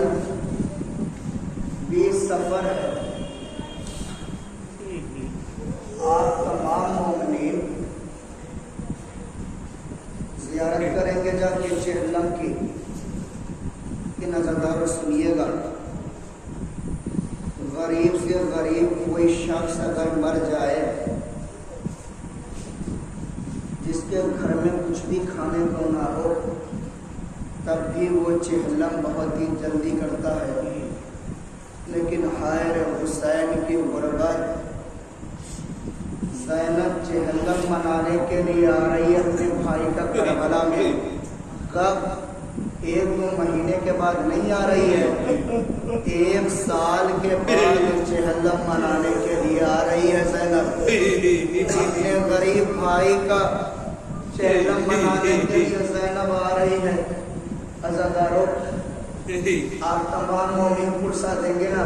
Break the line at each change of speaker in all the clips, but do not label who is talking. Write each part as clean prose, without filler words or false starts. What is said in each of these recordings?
کل 20 سفر ہے۔ آپ تمام مومنین زیارت کریں گے جا کے چہلم کی، کہ نظردارو سنیے گا، غریب سے غریب کوئی شخص اگر مر جائے جس کے گھر میں کچھ بھی کھانے کو نہ ہو، تب بھی وہ چہلم بہت ہی جلدی کرتا ہے۔ لیکن حائر حسین کی غربت، زینب چہلم منانے کے لیے آ رہی ہے اپنے بھائی کا کربلا میں۔ کب؟ 1-2 مہینے کے بعد نہیں آ رہی ہے، 1 سال کے بعد چہلم منانے کے لیے آ رہی ہے زینب۔ اپنے غریب بھائی کا چہلم منانے کے لیے زینب آ رہی ہے۔ عزادارو، آپ تمام مومن پرسا دیں گے نا،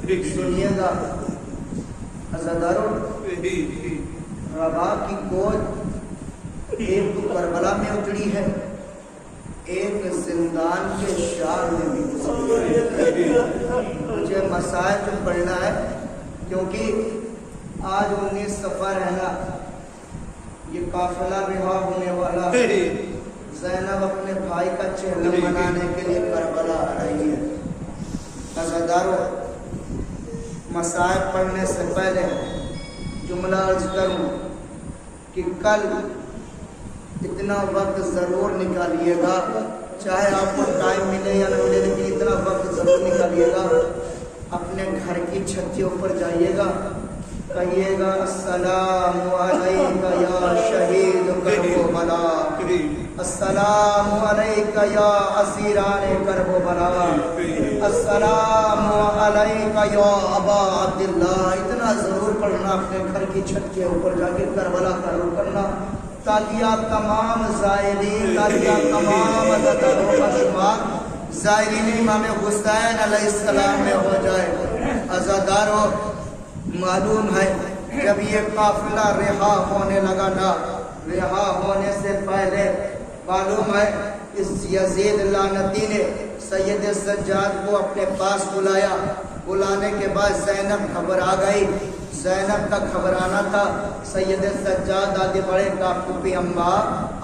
سنیے گا۔ عزادارو، ربا کی کوچ ایک تو کربلا میں اجڑی ہے، ایک زندان کے شار میں بھی گزری ہے۔ مجھے مسائل پڑھنا ہے کیونکہ آج 19 سفر ہے نا، یہ قافلہ رہا ہونے والا ہے۔ زینب اپنے بھائی کا چہلم منانے کے لیے کربلا آ رہی ہے۔ عزادارو، مسائل پڑھنے سے پہلے جملہ عرض کروں کہ کل اتنا وقت ضرور نکالیے گا، چاہے آپ کو ٹائم ملے یا نہ ملے، لیکن اتنا وقت ضرور نکالیے گا، اپنے گھر کی چھت کے اوپر جائیے گا، کہیے گا السلام علیکہ یا شہید کربلا، السلام علیکہ یا اسیران کربلا، السلام علیکہ یا ابا عبداللہ۔ اتنا ضرور پڑھنا، اپنے گھر کی چھت کے اوپر جا کے کربلا کا رخ کرنا، تاکہ آپ تمام زائرین، تاکہ آپ تمام عزاداروں کا شمار زائرین امام حسین علیہ السلام میں ہو جائے۔ عزاداروں، معلوم ہے جب یہ قافلہ رہا ہونے لگا نا، رہا ہونے سے پہلے معلوم ہے اس یزید لعنتی نے سید سجاد کو اپنے پاس بلایا۔ بلانے کے بعد زینب گھبرا گئی۔ زینب کا گھبرانا تھا۔ سید سجاد آگے بڑھے، کہا پھوپھی اماں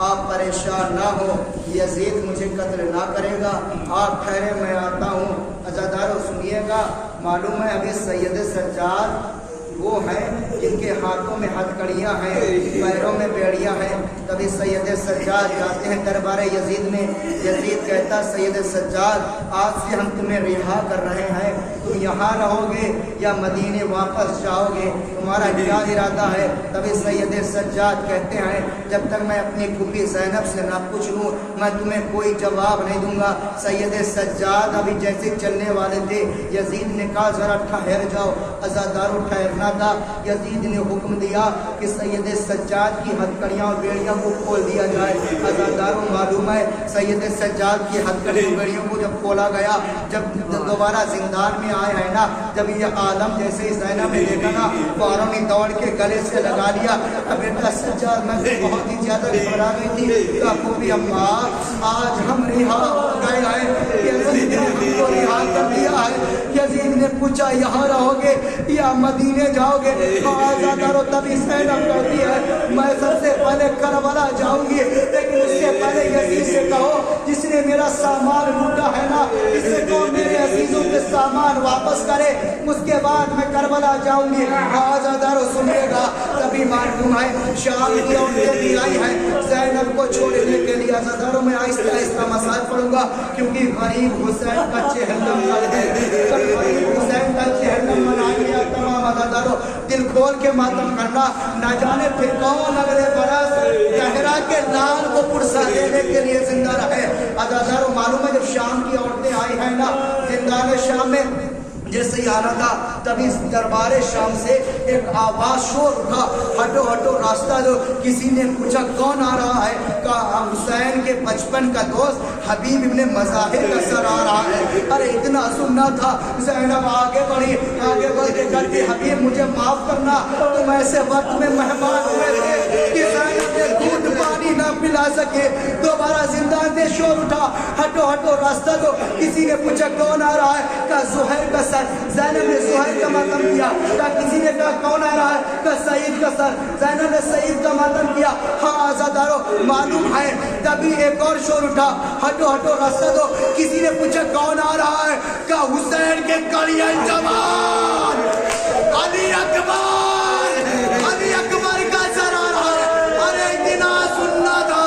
آپ پریشان نہ ہو، یزید مجھے قتل نہ کرے گا، آپ ٹھہرے میں آتا ہوں۔ عزادارو سنیے گا، معلوم ہے ابھی سید سجاد وہ ہیں جن کے ہاتھوں میں ہتھکڑیاں ہیں، پیروں میں بیڑیاں ہیں۔ کبھی سید سجاد جاتے ہیں دربار یزید میں، یزید کہتا سید سجاد آج سے ہم تمہیں رہا کر رہے ہیں، تم یہاں رہو گے یا مدینے واپس جاؤ گے، تمہارا کیا ارادہ ہے؟ تبھی سید سجاد کہتے ہیں جب تک میں اپنی پھوپھی زینب سے نہ پوچھ لوں میں تمہیں کوئی جواب نہیں دوں گا۔ سید سجاد ابھی جیسے چلنے والے تھے، یزید نے کہا ذرا ٹھہر جاؤ۔ عزادارو ٹھہرنا تھا، یزید نے حکم دیا کہ سید سجاد کی ہتھکڑیاں اور بیڑیاں کو کھول دیا جائے۔ عزادارو معلوم ہے سید سجاد کی ہتھکڑیوں اور بیڑیوں کو جب کھولا گیا، جب دوبارہ زندان میں آئے ہیں نا، جب یہ عالم جیسے زینب نے دیکھا نا، فوراً ہی دوڑ کے گلے سے لگا لیا۔ بیٹا سجاد میں بہت ہی زیادہ گھبرا گئی تھی، کہا پھوپھی اماں آج ہم رہا ہو گئے ہیں، یزید نے ہم کو رہا کر دیا ہے۔ یزید نے پوچھا یہاں رہو گے یا مدینے جاؤ گے؟ عزادارو تبھی زینب کہتی ہے میں سب سے پہلے کربلا جاؤں گی، لیکن اس سے پہلے یزید سے کہو جس نے میرا سامان لوٹا ہے نا، اس سے کہو میرے عزیزوں کے سامان واپس کرے، اس کے بعد میں کربلا جاؤں گی۔ عزادارو سنیے گا، تبھی معلوم ہے شام کی عورتیں بھی آئی ہیں زینب کو چھوڑنے کے لیے۔ عزادارو میں آہستہ آہستہ مسائل پڑھوں گا کیونکہ غریب حسین کا چہلم ہے، غریب حسین کا چہلم منائیں گے۔ تمام عزادارو دل کھول کے ماتم کرنا، نہ جانے پھر کون اگلے برس زہرا کے لال کو پرسا دینے کے لیے زندہ رہے۔ عزادارو معلوم ہے جب شام کی عورتیں آئی ہیں نا زندان شام میں، جیسے ہی آنا تھا تبھی دربار شام سے ایک آواز شور اٹھا، ہٹو ہٹو راستہ دو۔ کسی نے پوچھا کون آ رہا ہے؟ کہا حسین کے بچپن کا دوست حبیب ابن مظاہر کا سر آ رہا ہے۔ ارے اتنا سننا تھا۔ زینب آگے بڑھی، آگے بڑھ کے کہتی حبیب مجھے معاف کرنا، تم ایسے وقت میں مہمان ہوئے تھے کہ زینب نے گھونٹ پانی نہ پلا سکے. دوبارہ زندان سے شور اٹھا, ہٹو ہٹو راستہ دو. کسی نے پوچھا کون آ رہا ہے؟ کہا زہیر کا سر. زینب نے زہیر کا ماتم کیا. کہا کسی نے کہا کون آ رہا ہے؟ کہا سعید کا سر. زینب نے سعید کا ماتم کیا. ہاں عزادارو معلوم ہے. تبھی ایک اور شور اٹھا, ہٹو ہٹو راستہ دو. کسی نے پوچھا کون آ رہا ہے؟ کہا حسین کے کڑیاں جوان علی اکبر, علی اکبر کا سر آ رہا ہے. ارے اتنا سننا تھا.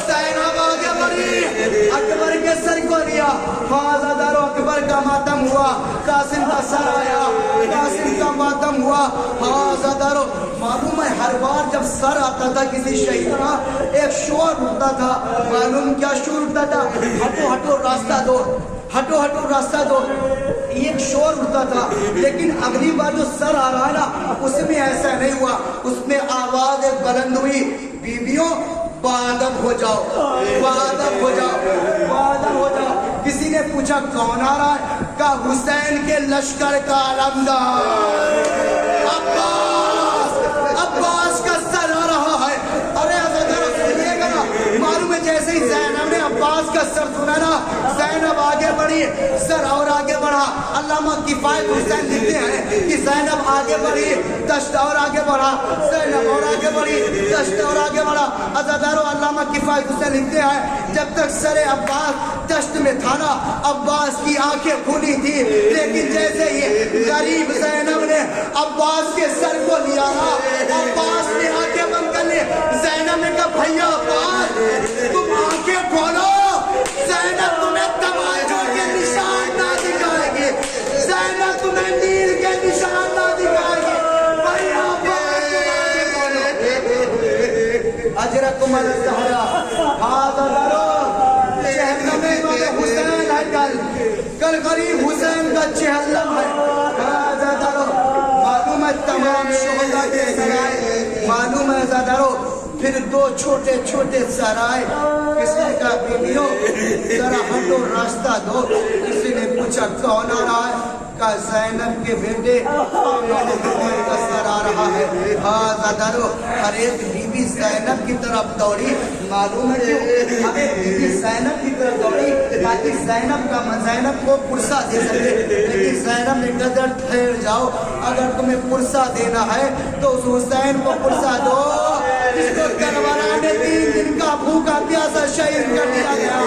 زینب آگے بڑھی, اکبر کے سر کو لیا. ہاں عزادارو اکبر کا ماتم ہوا. قاسم کا سر آیا, قاسم کا ماتم ہوا. ہاں عزادارو معلوم ہے ہر بار جب سر آتا تھا کسی شہید کا ایک شور اٹھتا تھا. معلوم کیا شور اٹھتا تھا؟ ہٹو ہٹو راستہ دو, ہٹو ہٹو راستہ دو. ایک شور اٹھتا تھا. لیکن اگلی بار جو سر آ رہا ہے نا اس میں ایسا نہیں ہوا. اس میں آواز ایک بلند ہوئی, بیویوں بادب ہو جاؤ, بادب ہو جاؤ, بادب ہو جاؤ. کسی نے پوچھا کون آ رہا ہے؟ کہا حسین کے لشکر کا علمدار عباس, عباس کا سر آ رہا ہے. ارے عزادارو سنیے گا نا, معلوم ہے جیسے ہی زینب نے عباس کا سر سنا نا, زینب آگے بڑھی, سر اور آگے بڑھا. علامہ کفایت حسین لکھتے ہیں کہ زینب آگے بڑھی, دشت اور آگے بڑھا, زینب اور آگے بڑھی, دشت اور آگے بڑھا. عزادارو علامہ کفایت حسین لکھتے ہیں جب تک سر عباس دشت میں تھا نا عباس کی آنکھیں کھلی تھی. لیکن جیسے ہی غریب زینب نے عباس کے سر کو لیا نا, عباس نے آنکھیں بند کر لی. زینب نے کہا بھیا عباس تم آنکھیں کھولو, زینب تمہیں تماچوں کے نشان نہ دکھائے گی, زینب تمہیں نیل کے نشان نہ دکھائے گی. بھیا اجرکم الزہرا. عزادارو چہلم امام حسین ہے کل, کل غریب حسین کا چہلم ہے. عزادارو معلوم ہے تمام شہداء کے سرائے, معلوم ہے عزادارو پھر دو چھوٹے چھوٹے سرائے. کسی نے کہا بیویوں ذرا ہٹو راستہ دو. کسی نے پوچھا کون آ رہا ہے؟ کہا زینب کے بیٹے کا سر آ رہا ہے. ہاں عزادارو ہر ایک بیوی زینب کی طرف دوڑی. معلوم ہے کیوں؟ ہر ایک بیوی زینب کی طرف دوڑی تاکہ زینب کو پرسہ دے سکے. لیکن زینب نے کہا ٹھہر جاؤ, اگر تمہیں پرسہ دینا ہے تو اس حسین کو پرسہ دو جس کو کربلا میں 3 دن کا بھوکا پیاسا شہید کر دیا گیا,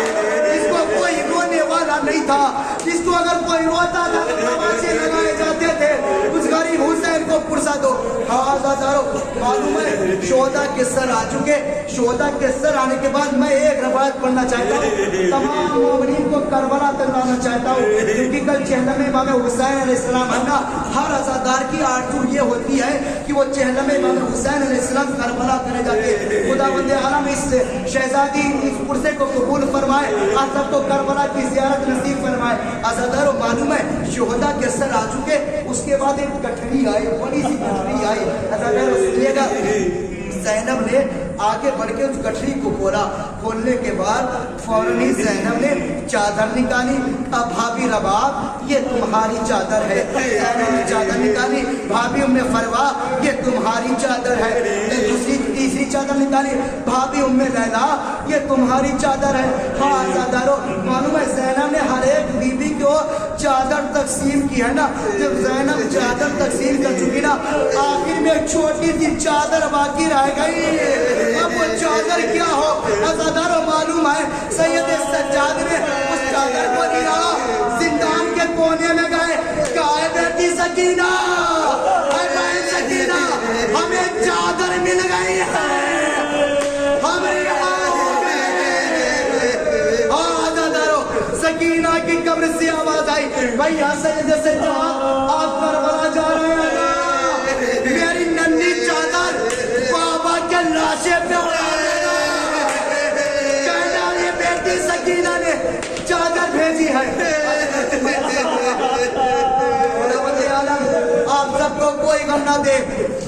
جس کو کوئی رونے والا نہیں تھا, جس کو اگر کوئی روتا تھا تو تماچے لگائے جاتے تھے. اس غریب حسین کو پرسہ دو. ہاں عزادارو معلوم ہے شہداء کے سر آ چکے. شہداء کے سر آنے کے بعد میں ایک روایت پڑھنا چاہتا ہوں, تمام مومنین کو کربلا تک لانا چاہتا ہوں, کیونکہ کل چہلم امام حسین علیہ السلام ہے نا. ہر عزادار کی آرزو یہ ہوتی ہے کہ وہ چہلم امام حسین علیہ السلام کربلا کرے جا کے. خداوند عالم اس شہزادی اس پرسے کو قبول فرمائے, آپ سب کو کربلا کی زیارت نصیب فرمائے. عزادارو معلوم ہے شہداء کے سر آ چکے. اس کے بعد ایک گٹھڑی آئی, بڑی سی گٹھڑی آئی. عزادارو سنیے گا, زینب نے آگے بڑھ کے اس گٹھڑی کو کھولا. کھولنے کے بعد فوراً ہی زینب نے چادر نکالی. اب بھابی رباب یہ تمہاری چادر ہے. زینب نے چادر نکالی. بھابی ام فروا یہ تمہاری چادر ہے. تیسری چادر نکالی. بھابی ام لیلا یہ تمہاری چادر ہے. ہاں عزادارو معلوم ہے زینب نے ہر ایک بیوی کو چادر تقسیم کی ہے نا. جب زینب چادر تقسیم کر چکی نا, آخر میں ایک چھوٹی سی چادر باقی رہ گئی. اب وہ چادر کیا ہو؟ عزادارو معلوم ہے سید سجاد نے اس چادر کو لیا, زندان کے کونے میں گئے. کہا بیٹی سکینہ, اے بہن سکینہ, ہمیں چادر مل گئی ہے, ہمیں سکینہ کی قبر سے آواز آئی, بھیا سید سجاد آپ کربلا جا رہے ہیں, میری ننھی چادر بابا کے لاشے پہ اڑا دینا. کہنا یہ بیٹی سکینہ نے چادر بھیجی ہے. آپ سب کو کوئی غم نہ دے.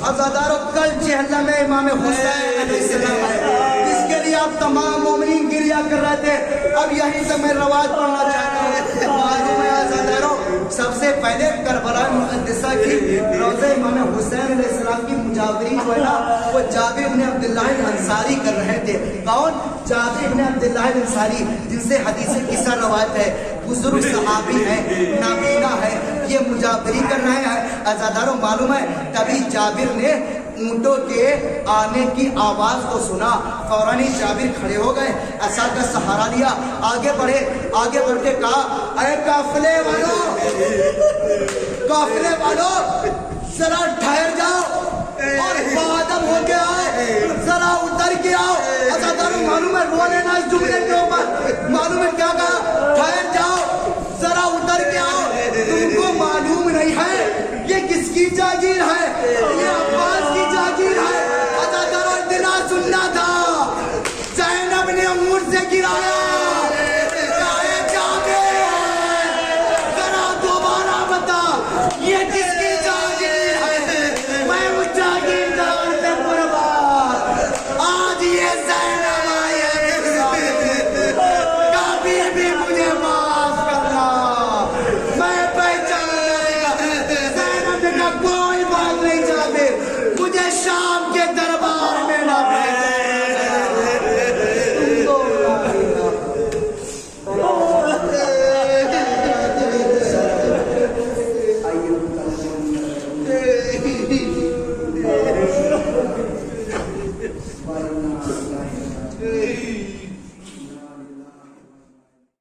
عزادارو کل چہلم امام حسین علیہ السلام ہے, جس کے لیے آپ تمام مومنین گریا کر رہے تھے. اب یہیں سے میں روایت پڑھنا چاہتا ہوں. معلوم ہے عزادارو سب سے پہلے کربلا مقدسہ کی روضہ امام حسین علیہ السلام السلام کی مجاوری جو ہے نا وہ جابر بن عبداللہ الانصاری کر رہے تھے. کون؟ جابر بن عبداللہ الانصاری، جن سے حدیث قصہ روایت ہے، بزرگ صحابی ہے، نابینا ہے، یہ مجاوری کر رہے ہیں. عزاداروں معلوم ہے تبھی جابر نے اونٹوں کے آنے کی آواز کو سنا، فوراً ہی جابر کھڑے ہو گئے، عصا کا سہارا لیا، آگے بڑھے، آگے بڑھ کے کہا اے قافلے والوں ذرا ٹھہر جاؤ اور بادم ہو کے آؤ، ذرا اتر کے آؤ. عزاداروں معلوم ہے رولے نا اس جملے کے اوپر، معلوم ہے کیا کہا؟ ٹھہر جاؤ، ذرا اتر کے آؤ. تم کو معلوم نہیں ہے یہ کس کی جاگیر ہے؟ یہ